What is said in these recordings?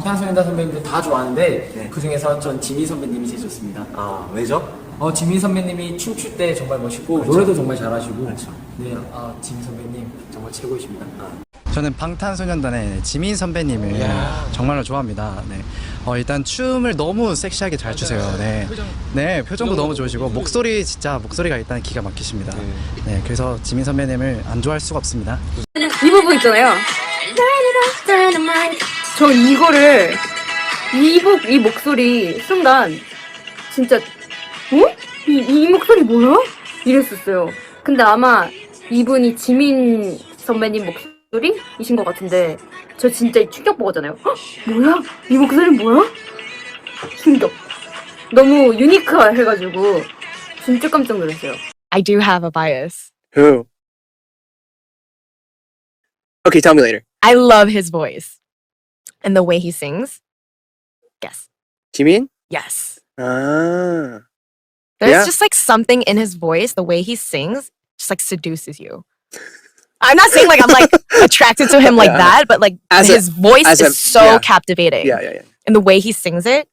방탄소년단 선배님들 다 좋아하는데 네. 그 중에서 전 지민 선배님이 제일 좋습니다. 아, 왜죠? 지민 선배님이 춤출 때 정말 멋있고 그렇죠. 노래도 정말 잘하시고 그렇죠. 네, 지민 선배님 정말 최고이십니다. 저는 방탄소년단의 지민 선배님을 정말로 좋아합니다. 네. 일단 춤을 너무 섹시하게 잘 추세요. 네. 네, 표정도 너무 좋으시고 목소리가 일단 기가 막히십니다. 네, 그래서 지민 선배님을 안 좋아할 수가 없습니다. 이 부분 있잖아요. 저 이거를 이 목소리 순간 진짜 이 목소리 뭐야? 이랬었어요. 근데 아마 이분이 지민 선배님 목소리이신 것 같은데 저 진짜 충격 먹었잖아요. 헉, 뭐야? 이 목소리는 뭐야? 충격. 너무 유니크해가지고 진짜 깜짝 놀랐어요. I do have a bias. Who? Okay, tell me later. I love his voice and the way he sings. Yes. Jimin? Yes. Ah. There's Yeah. just like something in his voice, the way he sings, just like seduces you. I'm not saying like I'm like attracted to him like that, but like his voice is so captivating. Yeah. And the way he sings it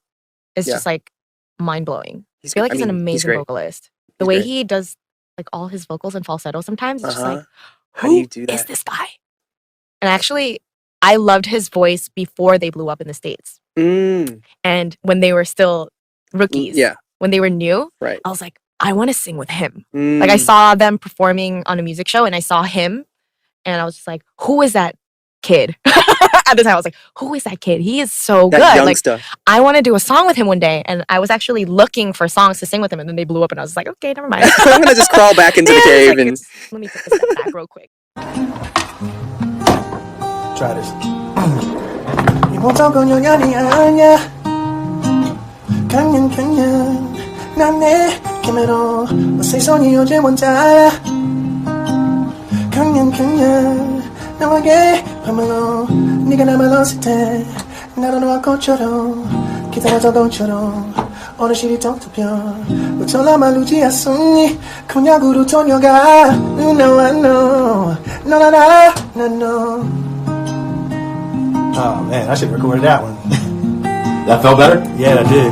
is Yeah. just like mind blowing. I feel like he's an amazing great. vocalist. The He's way great. he does like all his vocals and falsetto sometimes, it's just like, How do you who do is that? this guy? And actually, I loved his voice before they blew up in the States. Mm, And when they were still rookies, yeah, when they were new, right. I was like, I want to sing with him. Mm, Like I saw them performing on a music show and I saw him and I was just like, who is that kid? At the time I was like, who is that kid? He is so that good. young Like stuff. I want to do a song with him one day. And I was actually looking for songs to sing with him and then they blew up and I was like, okay, never mind. I'm gonna just crawl back into the Yeah, cave it's like, and. let me take a step back real quick. Try this. 이보다 건연이 아니야. 강연 난 내 김으로 새 손이 어제 원자야. 강연 너에게 밤으로 네가 나 불렀을 때 나로 놓아 꽃처럼 기다려 자동처럼 어느실이 텅텅 어쩌나 말루지 않았니 곤약으로 돌려가 You know I know 너 알아 난 너. Oh man, I should have recorded that one. That felt better? Yeah, I did.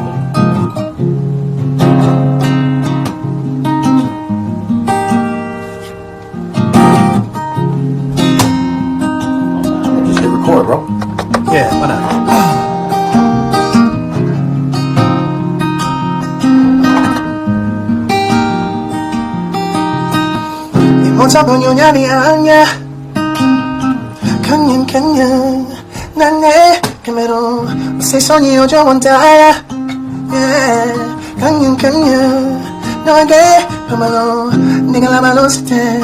Just hit record, bro. Yeah, why not? 이모자 번연이 아니야. 강연 난 내 camero 새 손이 어져 원다야. 강연 너에게 밤으로 네가 나 불렀을 때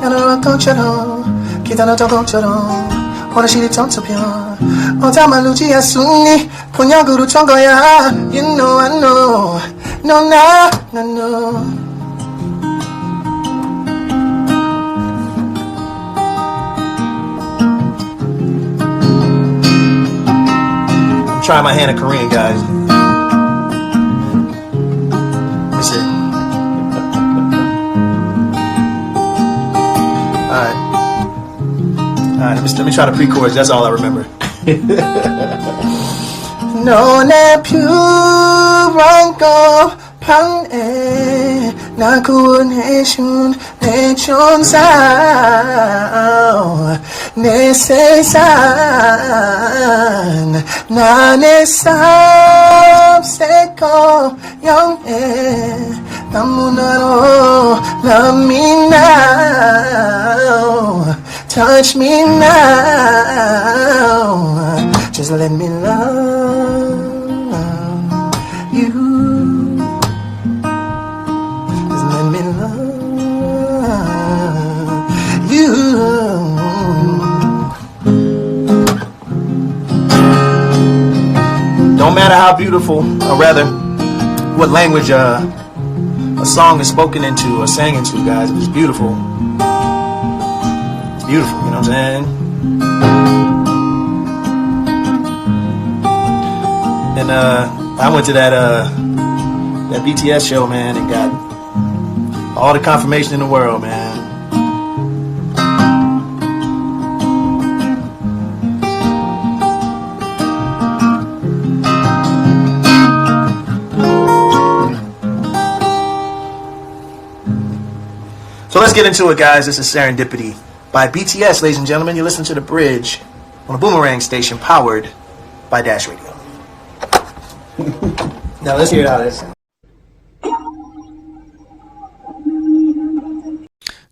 나로 꽃처럼 기다렸던 것처럼 어느실이 텅텅 어다 말루지 않았니 곤약으로 천 거야. You know I know 난 너. Try my hand at Korean, guys. Let me see. Alright, let me try the pre-chorus. That's all I remember. 너의 퓨런 것판에 나 구원해준 내 천사 내 세상 나의 삶 새거 영해 아무나로 love me now touch me now just let me love you just let me love you. Don't matter how beautiful, or rather, what language a song is spoken into or sang into, guys. If it's beautiful, it's beautiful, you know what I'm saying? And I went to that BTS show, man, and got all the confirmation in the world, man. let's get into it, guys. This is Serendipity by BTS, ladies and gentlemen. You listen to The Bridge on a Boomerang station powered by Dash Radio. Now let's hear how this.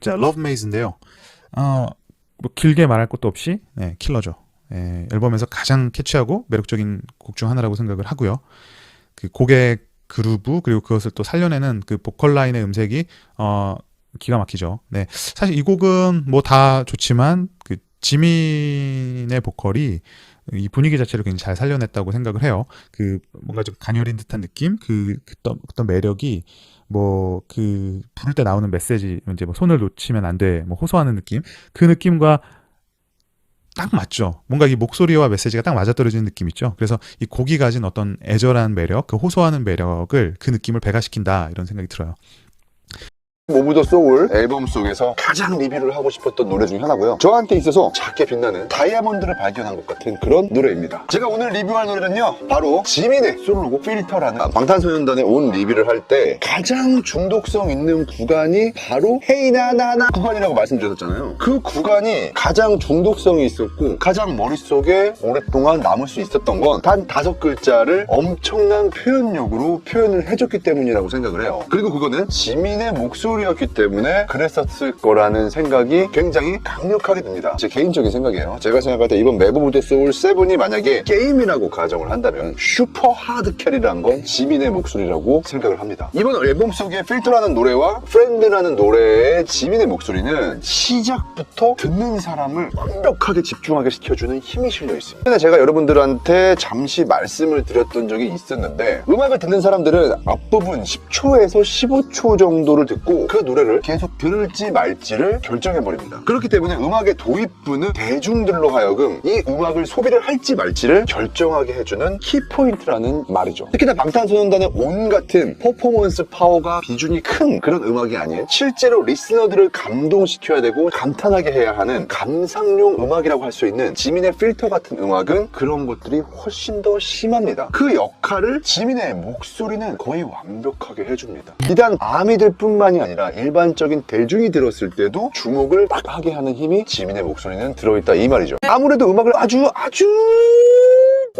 자, 러브메이즈인데요. 뭐 길게 말할 것도 없이 킬러죠. 앨범에서 가장 캐치하고 매력적인 곡 중 하나라고 생각을 하고요. 그 곡의 그루브 그리고 그것을 또 살려내는 그 보컬 라인의 음색이 기가 막히죠. 네, 사실 이 곡은 뭐 다 좋지만 그 지민의 보컬이 이 분위기 자체를 굉장히 잘 살려냈다고 생각을 해요. 그 뭔가 좀 가녀린 듯한 느낌, 어떤 매력이 뭐 그 부를 때 나오는 메시지, 이제 뭐 손을 놓치면 안 돼, 뭐 호소하는 느낌, 그 느낌과 딱 맞죠. 뭔가 이 목소리와 메시지가 딱 맞아떨어지는 느낌 있죠. 그래서 이 곡이 가진 어떤 애절한 매력, 그 호소하는 매력을, 그 느낌을 배가시킨다, 이런 생각이 들어요. 모브 더 소울 앨범 속에서 가장 리뷰를 하고 싶었던 노래 중에 하나고요. 저한테 있어서 작게 빛나는 다이아몬드를 발견한 것 같은 그런 노래입니다. 제가 오늘 리뷰할 노래는요, 바로 지민의 솔로곡 필터라는, 방탄소년단의 온 리뷰를 할 때 가장 중독성 있는 구간이 바로 헤이나나나 구간이라고 말씀드렸잖아요. 그 구간이 가장 중독성이 있었고 가장 머릿속에 오랫동안 남을 수 있었던 건 단 5글자를 엄청난 표현력으로 표현을 해줬기 때문이라고 생각을 해요. 그리고 그거는 지민의 목소리 였기 때문에 그랬었을 거라는 생각이 굉장히 강력하게 듭니다. 제 개인적인 생각이에요. 제가 생각할 때 이번 메브 오브 더 소울 7이 만약에 게임이라고 가정을 한다면 슈퍼 하드 캐리란 건 지민의 목소리라고 생각을 합니다. 이번 앨범 속의 필터라는 노래와 프렌드라는 노래의 지민의 목소리는 시작부터 듣는 사람을 완벽하게 집중하게 시켜주는 힘이 실려 있습니다. 근데 제가 여러분들한테 잠시 말씀을 드렸던 적이 있었는데, 음악을 듣는 사람들은 앞부분 10초에서 15초 정도를 듣고 그 노래를 계속 들을지 말지를 결정해버립니다. 그렇기 때문에 음악의 도입부는 대중들로 하여금 이 음악을 소비를 할지 말지를 결정하게 해주는 키포인트라는 말이죠. 특히나 방탄소년단의 온 같은 퍼포먼스 파워가 비중이 큰 그런 음악이 아닌, 실제로 리스너들을 감동시켜야 되고 감탄하게 해야 하는 감상용 음악이라고 할 수 있는 지민의 필터 같은 음악은 그런 것들이 훨씬 더 심합니다. 그 역할을 지민의 목소리는 거의 완벽하게 해줍니다. 비단 아미들 뿐만이 아니라 일반적인 대중이 들었을 때도 주목을 딱 하게 하는 힘이 지민의 목소리는 들어있다, 이 말이죠. 아무래도 음악을 아주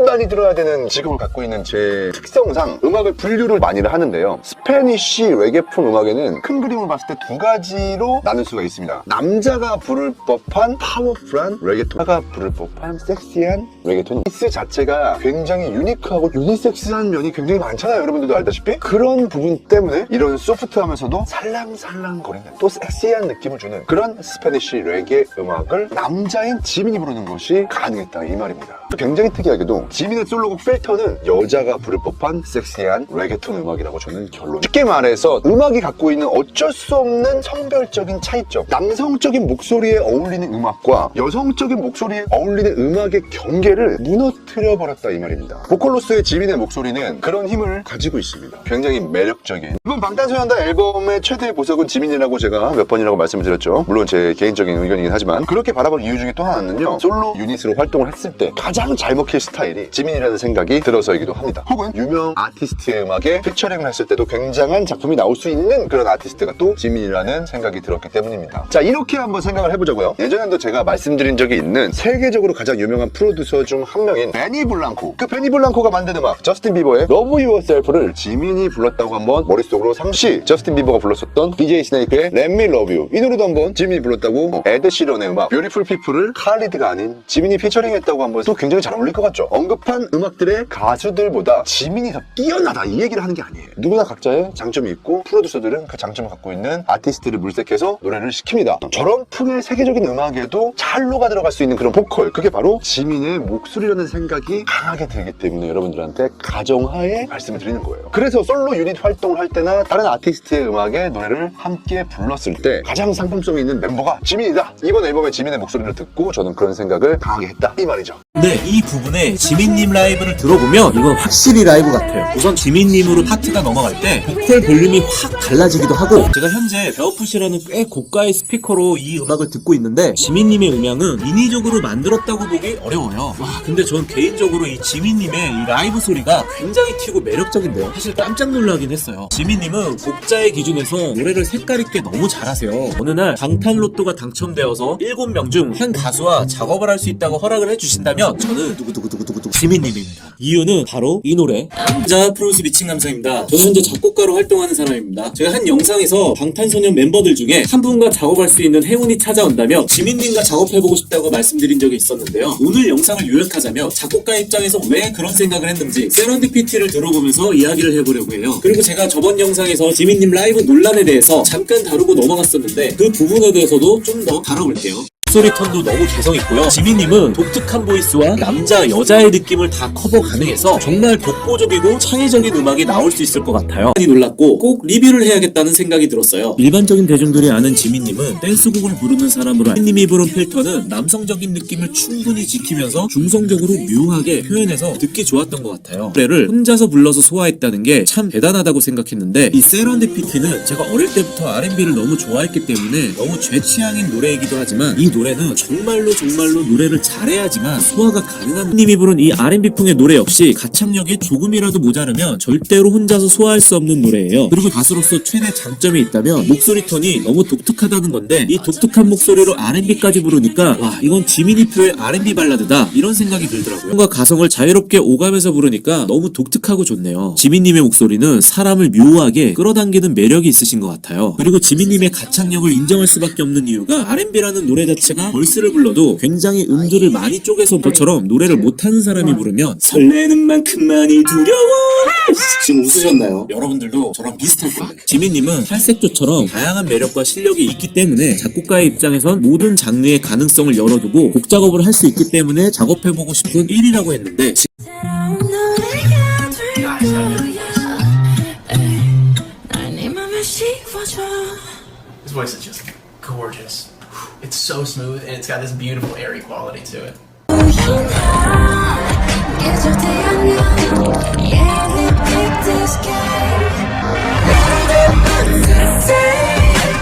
많이 들어야 되는 직업을 갖고 있는 제 특성상 음악을 분류를 많이를 하는데요. 스페니쉬 레게폰 음악에는 큰 그림을 봤을 때 2가지로 나눌 수가 있습니다. 남자가 부를 법한 파워풀한 레게톤, 여자가 부를 법한 섹시한 레게톤. 베이스 자체가 굉장히 유니크하고 유니섹스한 면이 굉장히 많잖아요. 여러분들도 알다시피. 그런 부분 때문에 이런 소프트하면서도 살랑살랑거리는, 또 섹시한 느낌을 주는 그런 스페니쉬 레게 음악을 남자인 지민이 부르는 것이 가능했다, 이 말입니다. 굉장히 특이하게도 지민의 솔로곡 필터는 여자가 부를 법한 섹시한 레게톤 음악이라고 저는 결론. 쉽게 말해서 음악이 갖고 있는 어쩔 수 없는 성별적인 차이점, 남성적인 목소리에 어울리는 음악과 여성적인 목소리에 어울리는 음악의 경계를 무너뜨려버렸다, 이 말입니다. 보컬로서의 지민의 목소리는 그런 힘을 가지고 있습니다. 굉장히 매력적인. 이번 방탄소년단 앨범의 최대의 보석은 지민이라고 제가 몇 번이라고 말씀을 드렸죠. 물론 제 개인적인 의견이긴 하지만, 그렇게 바라본 이유 중에 또 하나는요, 솔로 유닛으로 활동을 했을 때 가장 잘 먹힐 스타일이 지민이라는 생각이 들어서이기도 합니다. 혹은 유명 아티스트의 음악에 피처링을 했을 때도 굉장한 작품이 나올 수 있는 그런 아티스트가 또 지민이라는 생각이 들었기 때문입니다. 자, 이렇게 한번 생각을 해보자고요. 예전에도 제가 말씀드린 적이 있는 세계적으로 가장 유명한 프로듀서 중 한 명인 베니 블랑코. 그 베니 블랑코가 만든 음악, 저스틴 비버의 Love Yourself를 지민이 불렀다고 한번 머릿속으로 상시, 저스틴 비버가 불렀었던 DJ 스네이크의 Let Me Love You, 이 노래도 한번 지민이 불렀다고, 에드 시런의 음악 Beautiful People을 칼리드가 아닌 지민이 피처링했다고 한번 또 굉장히 잘 어울릴 것 같죠. 언급한 음악들의 가수들보다 지민이 더 뛰어나다, 이 얘기를 하는 게 아니에요. 누구나 각자의 장점이 있고 프로듀서들은 그 장점을 갖고 있는 아티스트를 물색해서 노래를 시킵니다. 저런 풍의 세계적인 음악에도 찰로가 들어갈 수 있는 그런 보컬, 그게 바로 지민의 목소리라는 생각이 강하게 들기 때문에 여러분들한테 가정하에 말씀을 드리는 거예요. 그래서 솔로 유닛 활동을 할 때나 다른 아티스트의 음악에 노래를 함께 불렀을 때 가장 상품성이 있는 멤버가 지민이다. 이번 앨범의 지민의 목소리를 듣고 저는 그런 생각을 강하게 했다, 이 말이죠. 근데 이 부분에 지민님 라이브를 들어보면 이건 확실히 라이브 같아요. 우선 지민님으로 파트가 넘어갈 때 보컬 볼륨이 확 달라지기도 하고, 제가 현재 베어풋이라는 꽤 고가의 스피커로 이 음악을 듣고 있는데 지민님의 음향은 인위적으로 만들었다고 보기 어려워요. 와, 근데 전 개인적으로 이 지민님의 이 라이브 소리가 굉장히 튀고 매력적인데요. 사실 깜짝 놀라긴 했어요. 지민님은 곡자의 기준에서 노래를 색깔 있게 너무 잘하세요. 어느 날 방탄로또가 당첨되어서 7명 중 한 가수와 작업을 할 수 있다고 허락을 해주신다면 저는 지민님입니다. 이유는 바로 이 노래 남자 프로듀스 미친 감성입니다. 저는 현재 작곡가로 활동하는 사람입니다. 제가 한 영상에서 방탄소년 멤버들 중에 한 분과 작업할 수 있는 행운이 찾아온다면 지민님과 작업해보고 싶다고 말씀드린 적이 있었는데요. 오늘 영상을 요약하자면 작곡가 입장에서 왜 그런 생각을 했는지 세런디피티를 들어보면서 이야기를 해보려고 해요. 그리고 제가 저번 영상에서 지민님 라이브 논란에 대해서 잠깐 다루고 넘어갔었는데 그 부분에 대해서도 좀 더 다뤄볼게요. 목소리 톤도 너무 개성있고요. 지민님은 독특한 보이스와 남자, 여자의 느낌을 다 커버 가능해서 정말 독보적이고 창의적인 음악이 나올 수 있을 것 같아요. 많이 놀랐고 꼭 리뷰를 해야겠다는 생각이 들었어요. 일반적인 대중들이 아는 지민님은 댄스곡을 부르는 사람으로 지민님이 부른 필터는 남성적인 느낌을 충분히 지키면서 중성적으로 묘하게 표현해서 듣기 좋았던 것 같아요. 노래를 혼자서 불러서 소화했다는 게 참 대단하다고 생각했는데, 이 세런디피티는 제가 어릴 때부터 R&B를 너무 좋아했기 때문에 너무 제 취향인 노래이기도 하지만 이 노래는 정말로 노래를 잘해야지만 소화가 가능한, 님이 부른 이 R&B풍의 노래 역시 가창력이 조금이라도 모자르면 절대로 혼자서 소화할 수 없는 노래예요. 그리고 가수로서 최대 장점이 있다면 목소리 톤이 너무 독특하다는 건데, 이 독특한 목소리로 R&B까지 부르니까 와, 이건 지민이표의 R&B 발라드다 이런 생각이 들더라고요. 뭔가 가성을 자유롭게 오가면서 부르니까 너무 독특하고 좋네요. 지민님의 목소리는 사람을 묘하게 끌어당기는 매력이 있으신 것 같아요. 그리고 지민님의 가창력을 인정할 수밖에 없는 이유가 R&B라는 노래 자체가 벌스를 불러도 굉장히 음들을 많이 쪼개서 것처럼 노래를 못하는 사람이 부르면 설레는 만큼만이 두려워. 지금 웃으셨나요? 여러분들도 저랑 비슷할 거예요. 지민님은 팔색조처럼 다양한 매력과 실력이 있기 때문에 작곡가의 입장에선 모든 장르의 가능성을 열어두고 곡 작업을 할 수 있기 때문에 작업해보고 싶은 1위라고 했는데, His voice is just gorgeous. It's so smooth and it's got this beautiful airy quality to it.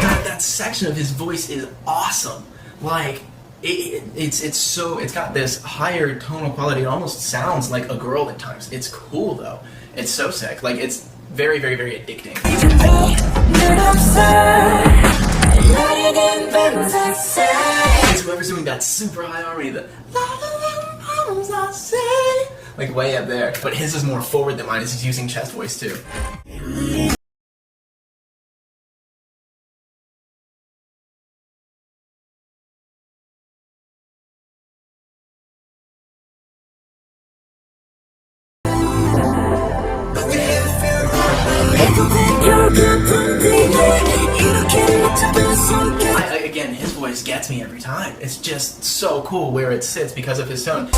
God, that section of his voice is awesome. Like it's got this higher tonal quality. It almost sounds like a girl at times. It's cool though. It's so sick. Like it's very, very, very addicting. It's whoever's doing that super high harmony, like way up there. But his is more forward than mine. He's using chest voice too. Again, his voice gets me every time. It's just so cool where it sits because of his tone.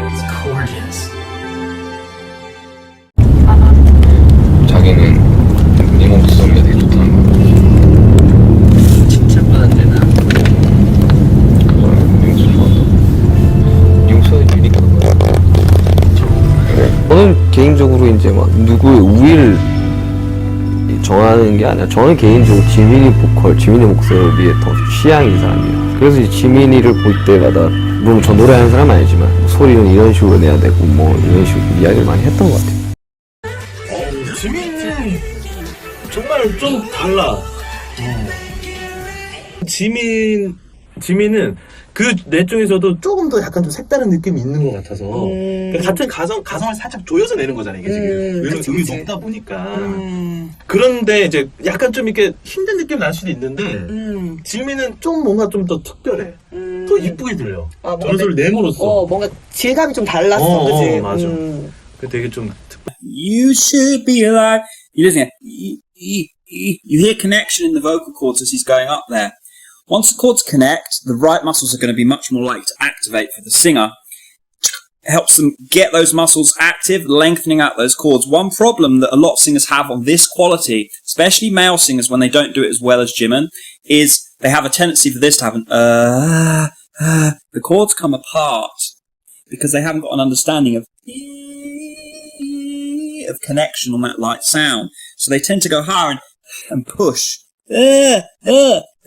It's gorgeous. 자기는 네 목소리가 되게 좋다는 거. 칭찬받았대나? 링수 좋아한다. 링수는 유니크한 거야. 저는 개인적으로 이제 막 누구의 우위를 정하는 게 아니라, 저는 개인적으로 지민이 보컬, 지민이 목소리에 더 취향인 사람이에요. 그래서 이 지민이를 볼 때마다, 물론 저 노래하는 사람은 아니지만 소리는 이런 식으로 내야 되고 뭐 이런 식으로 이야기를 많이 했던 것 같아요. 지민은 정말 좀 달라. 지민은 그 넷 중에서도 조금 더 약간 좀 색다른 느낌이 있는 것 같아서, 그러니까 같은 가성을 살짝 조여서 내는 거잖아 이게 지금. 왜냐면 음이 높다 보니까. 그런데 이제 약간 좀 이렇게 힘든 느낌 날 수도 있는데, 지민은 좀 뭔가 좀 더 특별해. 더 이쁘게 들려. 저런 소리를 내므로써. 뭔가 질감이 좀 달랐어, 그치? 맞아. 그 되게 좀 You should be alive. You listen, you hear connection in the vocal cords as he's going up there. Once the chords connect, the right muscles are going to be much more likely to activate for the singer. helps them get those muscles active, lengthening out those chords. One problem that a lot of singers have on this quality, especially male singers when they don't do it as well as Jimin, is they have a tendency for this to happen. The chords come apart because they haven't got an understanding of connection on that light sound. So they tend to go higher and push. They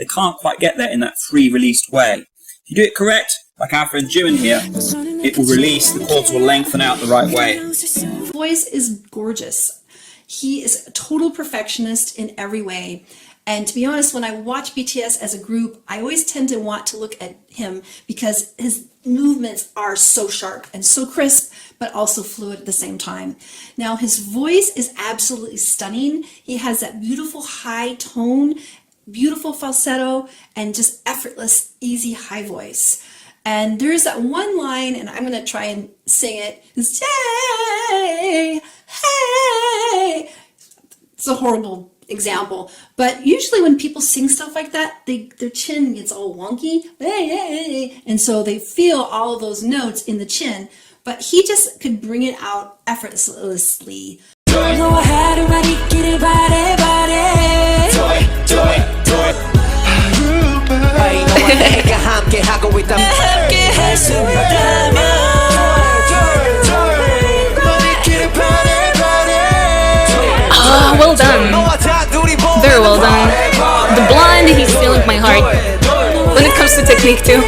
can't quite get there in that free released way. If you do it correct, like our friend Jimin here, it will release, the chords will lengthen out the right way. His voice is gorgeous. He is a total perfectionist in every way. And to be honest, when I watch BTS as a group, I always tend to want to look at him because his movements are so sharp and so crisp, but also fluid at the same time. Now, his voice is absolutely stunning. He has that beautiful high tone, beautiful falsetto, and just effortless, easy high voice. And there's that one line, and I'm going to try and sing it. It's, hey, hey. It's a horrible example, but usually when people sing stuff like that, their chin gets all wonky, and so they feel all of those notes in the chin, but he just could bring it out effortlessly. Oh, well done. Very well done. The blonde, he's stealing my heart. When it comes to technique too.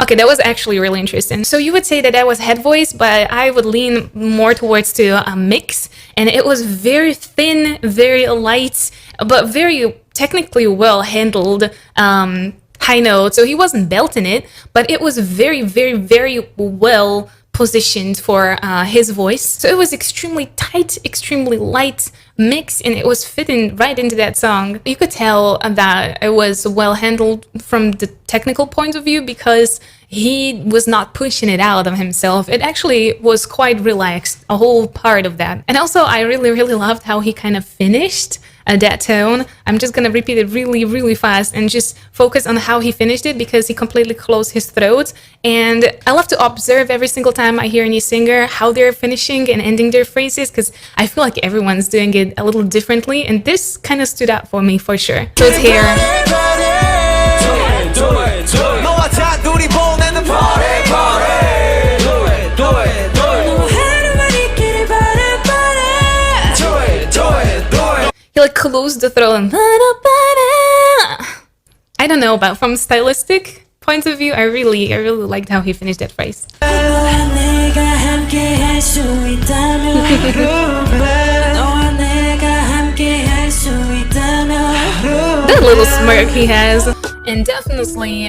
Okay, that was actually really interesting. So you would say that was head voice, but I would lean more towards to a mix. And it was very thin, very light, but very technically well handled high note. So he wasn't belting it, but it was very, very, very well positioned for his voice. So it was extremely tight, extremely light mix, and it was fitting right into that song. You could tell that it was well handled from the technical point of view because he was not pushing it out of himself. It actually was quite relaxed, a whole part of that. And also I really, really loved how he kind of finished that tone. I'm just gonna repeat it really, really fast and just focus on how he finished it because he completely closed his throat. And I love to observe every single time I hear a new singer how they're finishing and ending their phrases because I feel like everyone's doing it a little differently, and this kind of stood out for me for sure. So it's here. He like closed the throat and I don't know, but from stylistic point of view, I really liked how he finished that phrase. That little smirk he has. And definitely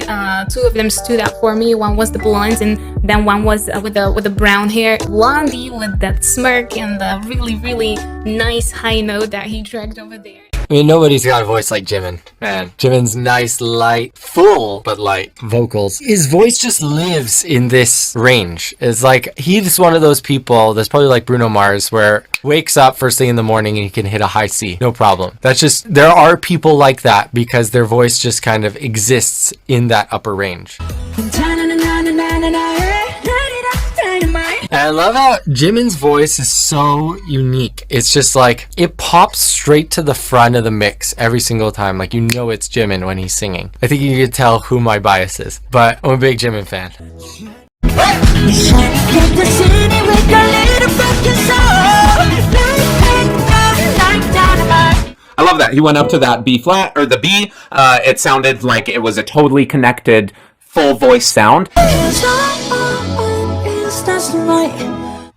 two of them stood out for me. One was the blonde and then one was with the brown hair. Blondie with that smirk and the really, really nice high note that he dragged over there. I mean, nobody's got a voice like Jimin, man. Jimin's nice, light, full, but light vocals. His voice just lives in this range. It's like, he's one of those people that's probably like Bruno Mars, where wakes up first thing in the morning and he can hit a high C, no problem. That's just, there are people like that because their voice just kind of exists in that upper range. And I love how Jimin's voice is so unique. It's just like, it pops straight to the front of the mix every single time. Like, you know it's Jimin when he's singing. I think you can tell who my bias is, but I'm a big Jimin fan. I love that. He went up to that B flat, or the B. It sounded like it was a totally connected, full voice sound.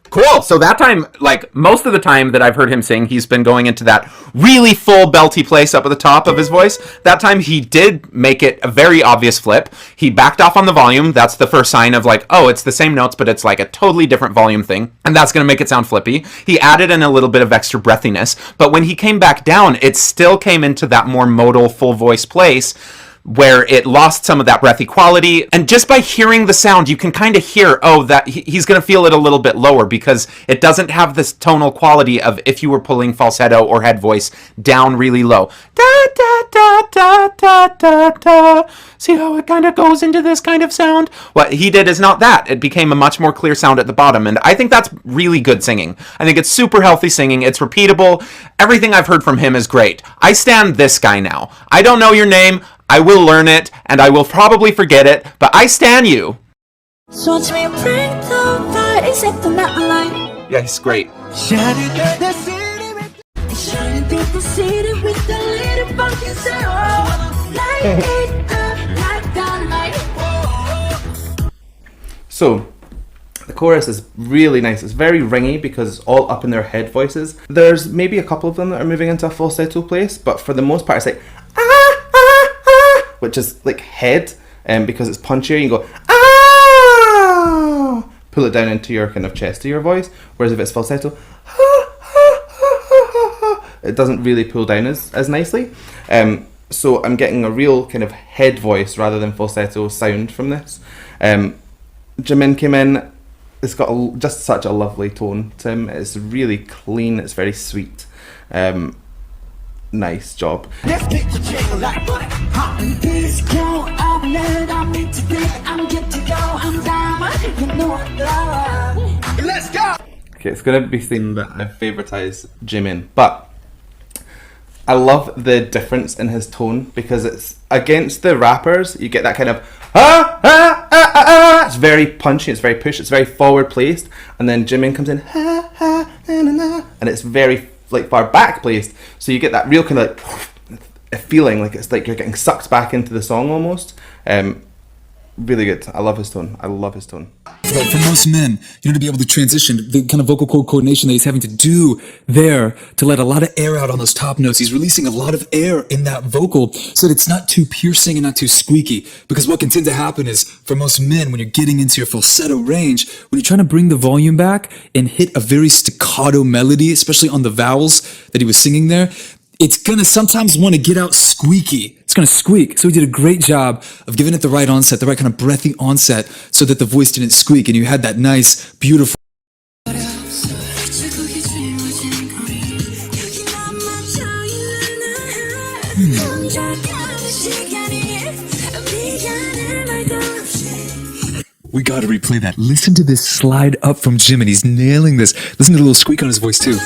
Cool. So that time, like most of the time that I've heard him sing, he's been going into that really full belty place up at the top of his voice. That time he did make it a very obvious flip. He backed off on the volume. That's the first sign of like, oh, it's the same notes, but it's like a totally different volume thing. And that's going to make it sound flippy. He added in a little bit of extra breathiness. But when he came back down, it still came into that more modal full voice place. where it lost some of that breathy quality. And just by hearing the sound, you can kind of hear, oh, that he's going to feel it a little bit lower because it doesn't have this tonal quality of if you were pulling falsetto or head voice down really low. Da, da, da, da, da, da, da. See how it kind of goes into this kind of sound? What he did is not that. It became a much more clear sound at the bottom, and I think that's really good singing. I think it's super healthy singing. It's repeatable. Everything I've heard from him is great. I stand this guy now. I don't know your name. I will learn it, and I will probably forget it, but I stan you. Yeah, he's great. So, the chorus is really nice. It's very ringy because it's all up in their head voices. There's maybe a couple of them that are moving into a falsetto place, but for the most part it's like which is like head, because it's punchier. You go pull it down into your kind of chest of your voice, whereas if it's falsetto, it doesn't really pull down as nicely. So I'm getting a real kind of head voice rather than falsetto sound from this. Jimin came in. It's got just such a lovely tone to him. It's really clean. It's very sweet. Nice job. Let's go. Okay, it's gonna be seen that I favoritize Jimin, but I love the difference in his tone because it's against the rappers. You get that kind of it's very punchy, it's very push, it's very forward placed, and then Jimin comes in and it's very like far back placed, so you get that real kind of like a feeling like it's like you're getting sucked back into the song almost. Really good. I love his tone. I love his tone. Like for most men, to be able to transition, the kind of vocal cord coordination that he's having to do there to let a lot of air out on those top notes. He's releasing a lot of air in that vocal so that it's not too piercing and not too squeaky. Because what can tend to happen is for most men, when you're getting into your falsetto range, when you're trying to bring the volume back and hit a very staccato melody, especially on the vowels that he was singing there, it's gonna sometimes want to get out squeaky. It's gonna squeak. So he did a great job of giving it the right onset, the right kind of breathy onset, so that the voice didn't squeak and you had that nice, beautiful. We gotta replay that. Listen to this slide up from Jimin. He's nailing this. Listen to the little squeak on his voice too.